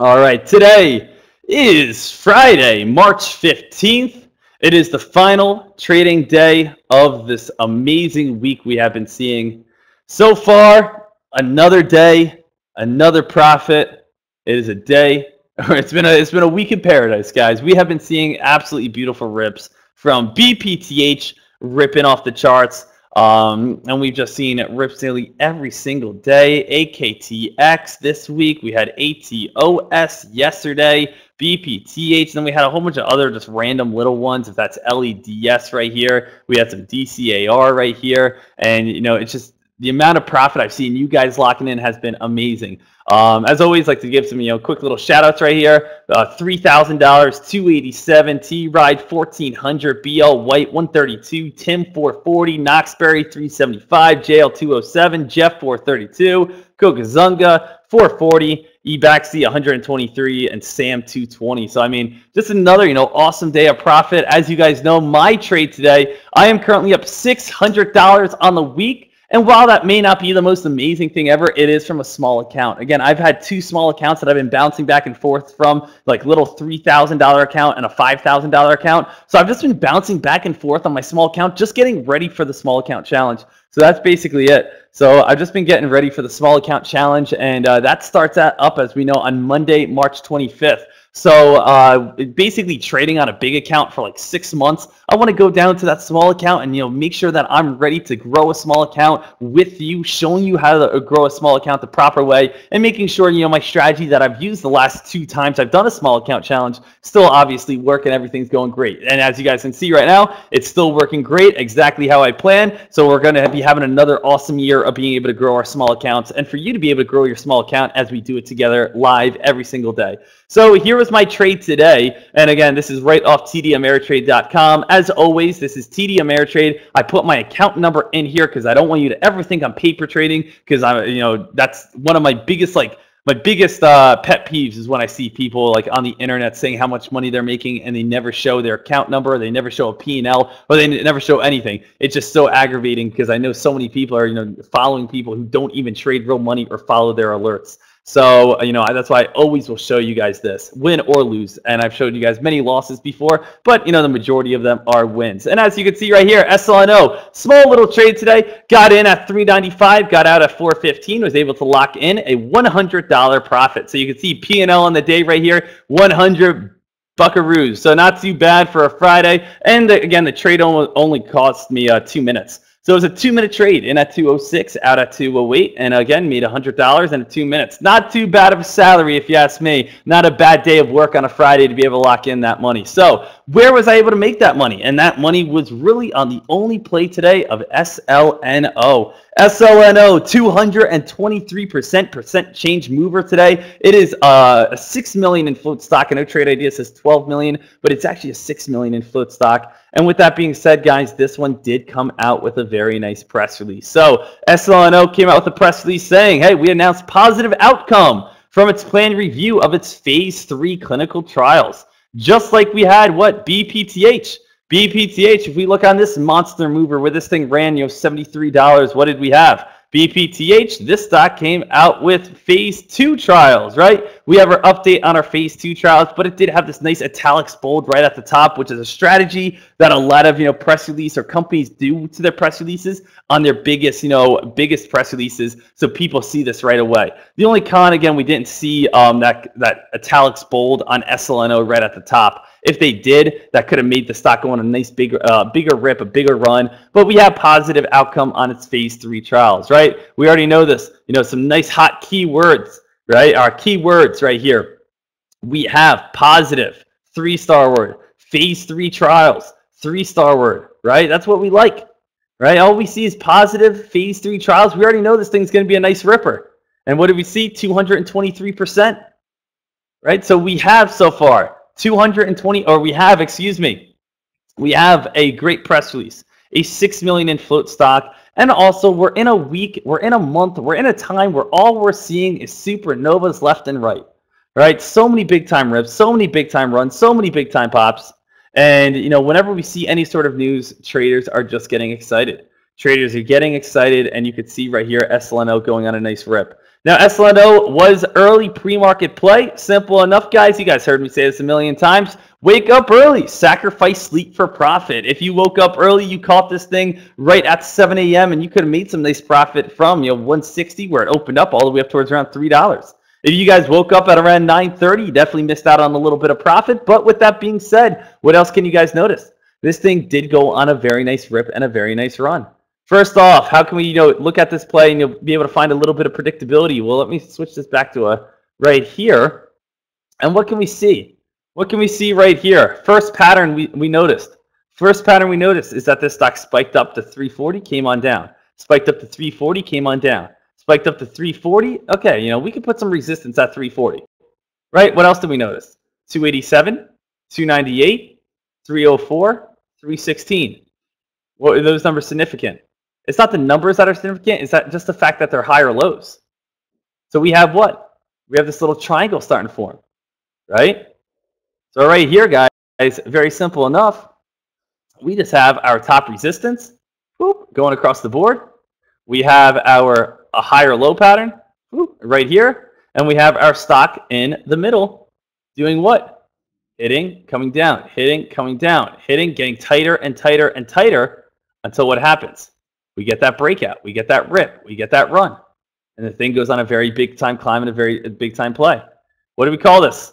All right, today is Friday, March 15th. It is the final trading day of this amazing week we have been seeing. So far, another day, another profit. It is a day, or it's been a week in paradise, guys. We have been seeing absolutely beautiful rips from BPTH ripping off the charts. And we've just seen it rips nearly every single day. AKTX this week. We had ATOS yesterday. BPTH. Then we had a whole bunch of other just random little ones. If that's LEDS right here. We had some DCAR right here. And, it's just the amount of profit I've seen you guys locking in has been amazing. As always, like to give some quick little shout outs right here. $3,000, 287, T Ride 1400, BL White 132, Tim 440, Knoxberry 375, JL 207, Jeff 432, Kokazunga 440, Ebaxy 123, and Sam 220. So I mean, just another awesome day of profit. As you guys know, my trade today, I am currently up $600 on the week. And while that may not be the most amazing thing ever, it is from a small account. Again, I've had two small accounts that I've been bouncing back and forth from, like little $3,000 account and a $5,000 account. So I've just been bouncing back and forth on my small account, just getting ready for the small account challenge. So that's basically it. So I've just been getting ready for the small account challenge, and that starts up, as we know, on Monday, March 25th. So basically trading on a big account for like 6 months. I want to go down to that small account and make sure that I'm ready to grow a small account with you, showing you how to grow a small account the proper way, and making sure my strategy that I've used the last 2 times I've done a small account challenge still obviously working. Everything's going great, and as you guys can see right now, it's still working great, exactly how I planned. So we're going to be having another awesome year of being able to grow our small accounts, and for you to be able to grow your small account as we do it together live every single day. So here was my trade today, and again, this is right off tdameritrade.com. As always, this is TD Ameritrade. I put my account number in here because I don't want you to ever think I'm paper trading, because that's one of my biggest pet peeves is when I see people like on the internet saying how much money they're making and they never show their account number, they never show a P&L, or they never show anything. It's just so aggravating because I know so many people are following people who don't even trade real money or follow their alerts. So, that's why I always will show you guys this, win or lose. And I've showed you guys many losses before, but, the majority of them are wins. And as you can see right here, SLNO, small little trade today, got in at $3.95, got out at $4.15, was able to lock in a $100 profit. So you can see P&L on the day right here, 100 buckaroos. So not too bad for a Friday. And again, the trade only cost me 2 minutes. So it was a 2-minute trade, in at 206, out at 208, and again, made $100 in 2 minutes. Not too bad of a salary, if you ask me. Not a bad day of work on a Friday to be able to lock in that money. So where was I able to make that money? And that money was really on the only play today of SLNO. SLNO, 223% change mover today. It is a 6 million in float stock. I know Trade Idea says 12 million, but it's actually a 6 million in float stock. And with that being said, guys, this one did come out with a very nice press release. So SLNO came out with a press release saying, hey, we announced positive outcome from its planned review of its phase 3 clinical trials. Just like we had, BPTH. BPTH, if we look on this monster mover where this thing ran, $73, what did we have? BPTH, this stock came out with phase 2 trials, right? We have our update on our phase 2 trials, but it did have this nice italics bold right at the top, which is a strategy that a lot of press release or companies do to their press releases on their biggest press releases, so people see this right away. The only con, again, we didn't see that italics bold on SLNO right at the top. If they did, that could have made the stock go on a nice bigger rip, a bigger run. But we have positive outcome on its phase 3 trials, right? We already know this. Some nice hot keywords, right? Our keywords right here. We have positive, 3-star word, phase 3 trials, 3-star word, right? That's what we like, right? All we see is positive phase 3 trials. We already know this thing's going to be a nice ripper. And what did we see? 223%, right? So we have so far we have a great press release, a 6 million in float stock, and also we're in a week, we're in a month, we're in a time where all we're seeing is supernovas left and right, right? So many big time rips, so many big time runs, so many big time pops, and whenever we see any sort of news, traders are just getting excited. Traders are getting excited, and you can see right here SLNO going on a nice rip. Now, SLNO was early pre-market play. Simple enough, guys. You guys heard me say this a million times. Wake up early. Sacrifice sleep for profit. If you woke up early, you caught this thing right at 7 a.m. and you could have made some nice profit from 160 where it opened up all the way up towards around $3. If you guys woke up at around 9:30, you definitely missed out on a little bit of profit. But with that being said, what else can you guys notice? This thing did go on a very nice rip and a very nice run. First off, how can we look at this play and you'll be able to find a little bit of predictability? Well, let me switch this back to a right here. And what can we see? What can we see right here? First pattern we noticed. First pattern we noticed is that this stock spiked up to 340, came on down. Spiked up to 340, came on down. Spiked up to 340. Okay, we could put some resistance at 340. Right? What else did we notice? 287, 298, 304, 316. What are those numbers significant? It's not the numbers that are significant. It's that just the fact that they're higher lows. So we have what? We have this little triangle starting to form, right? So right here, guys, very simple enough. We just have our top resistance whoop, going across the board. We have a higher low pattern whoop, right here. And we have our stock in the middle doing what? Hitting, coming down, hitting, coming down, hitting, getting tighter and tighter and tighter until what happens? We get that breakout, we get that rip, we get that run. And the thing goes on a very big time climb and a very big time play. What do we call this?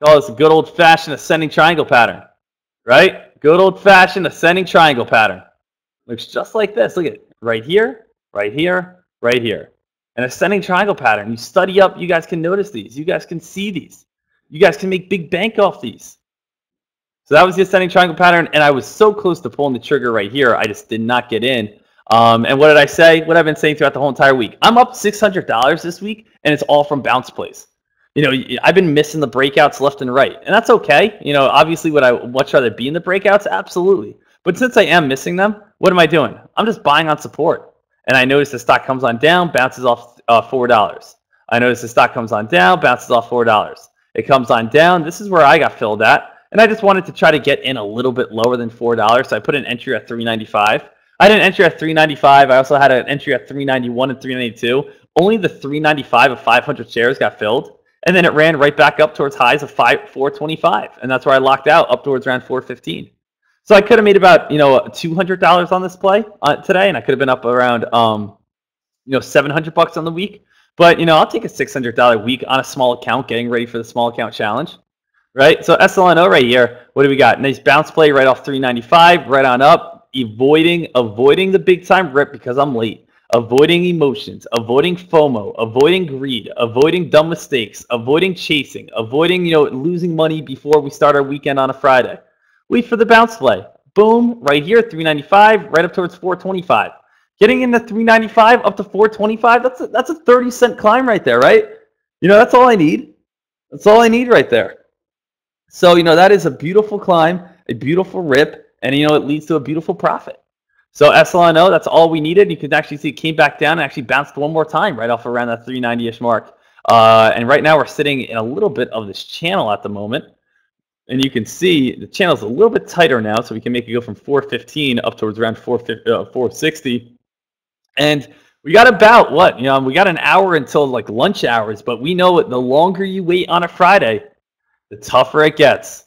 We call this a good old fashioned ascending triangle pattern, right? Good old fashioned ascending triangle pattern. Looks just like this. Look at it. Right here, right here, right here. An ascending triangle pattern. You study up, you guys can notice these. You guys can see these. You guys can make big bank off these. So that was the ascending triangle pattern, and I was so close to pulling the trigger right here. I just did not get in. And what did I say? What I've been saying throughout the whole entire week. I'm up $600 this week, and it's all from bounce plays. I've been missing the breakouts left and right, and that's okay. Obviously, would I much rather be in the breakouts? Absolutely. But since I am missing them, what am I doing? I'm just buying on support. And I notice the stock comes on down, bounces off $4. I notice the stock comes on down, bounces off $4. It comes on down. This is where I got filled at. And I just wanted to try to get in a little bit lower than $4. So I put an entry at $3.95. I had an entry at $3.95. I also had an entry at $3.91 and $3.92. Only the $3.95 of 500 shares got filled. And then it ran right back up towards highs of $4.25. And that's where I locked out up towards around $4.15. So I could have made about, $200 on this play today. And I could have been up around, $700 on the week. But, I'll take a $600 week on a small account, getting ready for the small account challenge. Right? So SLNO right here, what do we got? Nice bounce play right off $3.95, right on up, avoiding the big time rip because I'm late, avoiding emotions, avoiding FOMO, avoiding greed, avoiding dumb mistakes, avoiding chasing, avoiding, losing money before we start our weekend on a Friday. Wait for the bounce play. Boom, right here, $3.95, right up towards $4.25. Getting into $3.95 up to $4.25, that's a 30-cent climb right there, right? That's all I need. That's all I need right there. So, that is a beautiful climb, a beautiful rip, and, it leads to a beautiful profit. So SLNO, that's all we needed. You can actually see it came back down and actually bounced one more time right off around that 390-ish mark. And right now we're sitting in a little bit of this channel at the moment. And you can see the channel's a little bit tighter now, so we can make it go from 415 up towards around 460. And we got about what? We got an hour until like lunch hours, but we know the longer you wait on a Friday, the tougher it gets,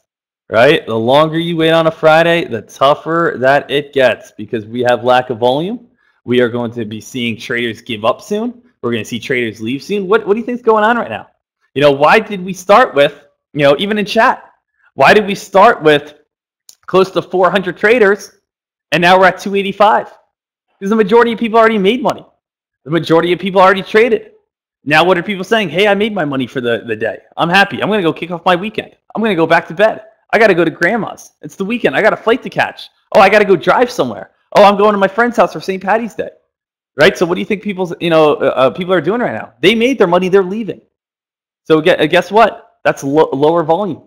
right? The longer you wait on a Friday, the tougher that it gets because we have lack of volume. We are going to be seeing traders give up soon. We're going to see traders leave soon. What do you think is going on right now? Why did we start with, even in chat, why did we start with close to 400 traders and now we're at 285? Because the majority of people already made money. The majority of people already traded. Now what are people saying? Hey, I made my money for the day. I'm happy. I'm going to go kick off my weekend. I'm going to go back to bed. I got to go to grandma's. It's the weekend. I got a flight to catch. Oh, I got to go drive somewhere. Oh, I'm going to my friend's house for St. Patty's Day. Right? So what do you think people are doing right now? They made their money. They're leaving. So guess what? That's lower volume.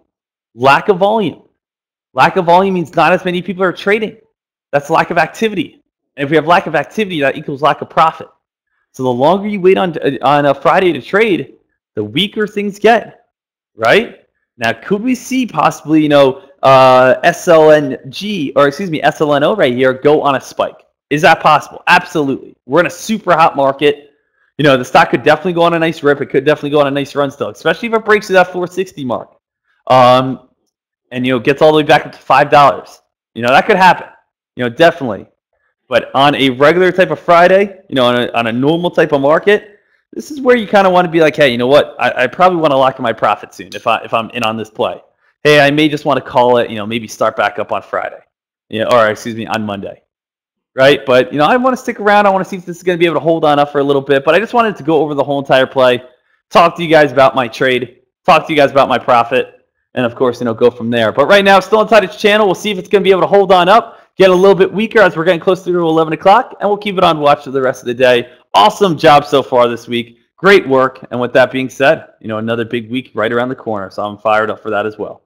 Lack of volume. Lack of volume means not as many people are trading. That's lack of activity. And if we have lack of activity, that equals lack of profit. So the longer you wait on a Friday to trade, the weaker things get, right? Now, could we see possibly, SLNO right here go on a spike? Is that possible? Absolutely. We're in a super hot market. the stock could definitely go on a nice rip. It could definitely go on a nice run still, especially if it breaks through that 460 mark. And gets all the way back up to $5. That could happen. Definitely. But on a regular type of Friday, on a normal type of market, this is where you kind of want to be like, hey, you know what? I probably want to lock in my profit soon if I'm in on this play. Hey, I may just want to call it, maybe start back up on Friday, or excuse me, on Monday, right? But I want to stick around. I want to see if this is going to be able to hold on up for a little bit. But I just wanted to go over the whole entire play, talk to you guys about my trade, talk to you guys about my profit, and of course, go from there. But right now, still inside its channel. We'll see if it's going to be able to hold on up, get a little bit weaker as we're getting closer to 11 o'clock, and we'll keep it on watch for the rest of the day. Awesome job so far this week. Great work. And with that being said, another big week right around the corner. So I'm fired up for that as well.